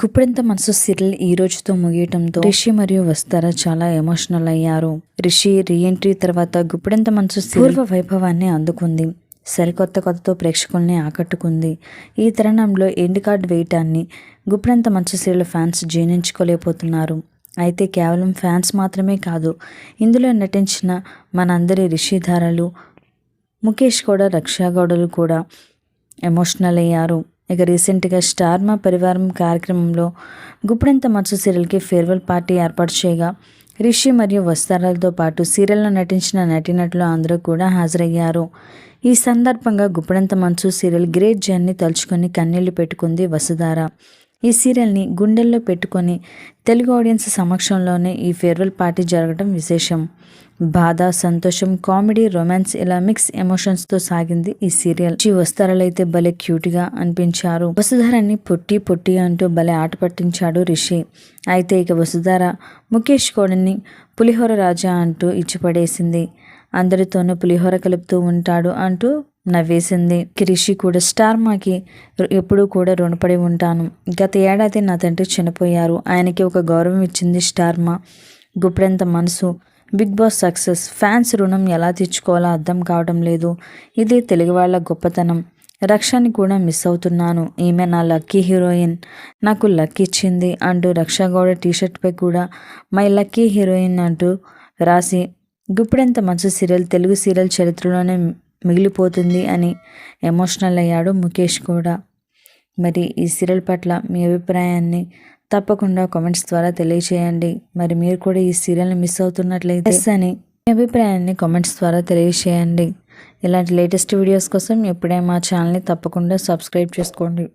గుప్పెడంత మనసు సీరియల్ ఈ రోజుతో ముగియటంతో రిషి మరియు వస్తారా చాలా ఎమోషనల్ అయ్యారు. రిషి రీఎంట్రీ తర్వాత గుప్పెడంత మనసు పూర్వ వైభవాన్ని అందుకుంది. సరికొత్త కథతో ప్రేక్షకుల్ని ఆకట్టుకుంది. ఈ తరుణంలో ఎండ్ కార్డ్ వేయటాన్ని గుప్పెడంత మనసు సీరియల్ ఫ్యాన్స్ జీర్ణించుకోలేకపోతున్నారు. అయితే కేవలం ఫ్యాన్స్ మాత్రమే కాదు, ఇందులో నటించిన మనందరి రిషిధారలు, ముఖేష్ కూడా, రక్షా గౌడలు కూడా ఎమోషనల్ అయ్యారు. ఇక రీసెంట్గా స్టార్ మా పరివారం కార్యక్రమంలో గుప్పెడంత మనసు సీరియల్కి ఫేర్వెల్ పార్టీ ఏర్పాటు చేయగా రిషి మరియు వస్తారాలతో పాటు సీరియల్లో నటించిన నటీనటులు అందరూ కూడా హాజరయ్యారు. ఈ సందర్భంగా గుప్పెడంత మనసు సీరియల్ గ్రేట్ జర్నీ తలుచుకొని కన్నీళ్లు పెట్టుకుంది వసుధార. ఈ సీరియల్ని గుండెల్లో పెట్టుకొని తెలుగు ఆడియన్స్ సమక్షంలోనే ఈ ఫేర్వెల్ పార్టీ జరగడం విశేషం. బాధ, సంతోషం, కామెడీ, రొమాన్స్ ఇలా మిక్స్ ఎమోషన్స్తో సాగింది ఈ సీరియల్. వస్తారాలైతే భలే క్యూట్గా అనిపించారు. వసుధారాన్ని పొట్టి పొట్టి అంటూ భలే ఆట పట్టించాడు రిషి. అయితే ఇక వసుధార ముఖేష్ కోడని పులిహోర రాజా అంటూ ఇచ్చిపడేసింది. అందరితోనూ పులిహోర కలుపుతూ ఉంటాడు అంటూ నవ్వేసింది. రిషి కూడా స్టార్ మాకి ఎప్పుడూ కూడా రుణపడి ఉంటాను. గత ఏడాది నా తండ్రి చనిపోయారు. ఆయనకి ఒక గౌరవం ఇచ్చింది స్టార్ మా. గుప్పెడంత మనసు, బిగ్ బాస్ సక్సెస్, ఫ్యాన్స్ రుణం ఎలా తీర్చుకోవాలో అర్థం కావడం లేదు. ఇదే తెలుగు వాళ్ళ గొప్పతనం. రక్షని కూడా మిస్ అవుతున్నాను. ఈమె నా లక్కీ హీరోయిన్, నాకు లక్ ఇచ్చింది అంటూ రక్షా గౌడ టీషర్ట్ పై కూడా మై లక్కీ హీరోయిన్ అంటూ రాసి గుప్పెడంత మనసు సీరియల్ తెలుగు సీరియల్ చరిత్రలోనే మిగిలిపోతుంది అని ఎమోషనల్ అయ్యాడు ముఖేష్ కూడా. మరి ఈ సీరియల్ పట్ల మీ అభిప్రాయాన్ని తప్పకుండా కామెంట్స్ ద్వారా తెలియచేయండి. మరి మీరు కూడా ఈ సీరియల్ని మిస్ అవుతున్నట్లయితే అని మీ అభిప్రాయాన్ని కామెంట్స్ ద్వారా తెలియచేయండి. ఇలాంటి లేటెస్ట్ వీడియోస్ కోసం ఎప్పుడైనా మా ఛానల్ని తప్పకుండా సబ్స్క్రైబ్ చేసుకోండి.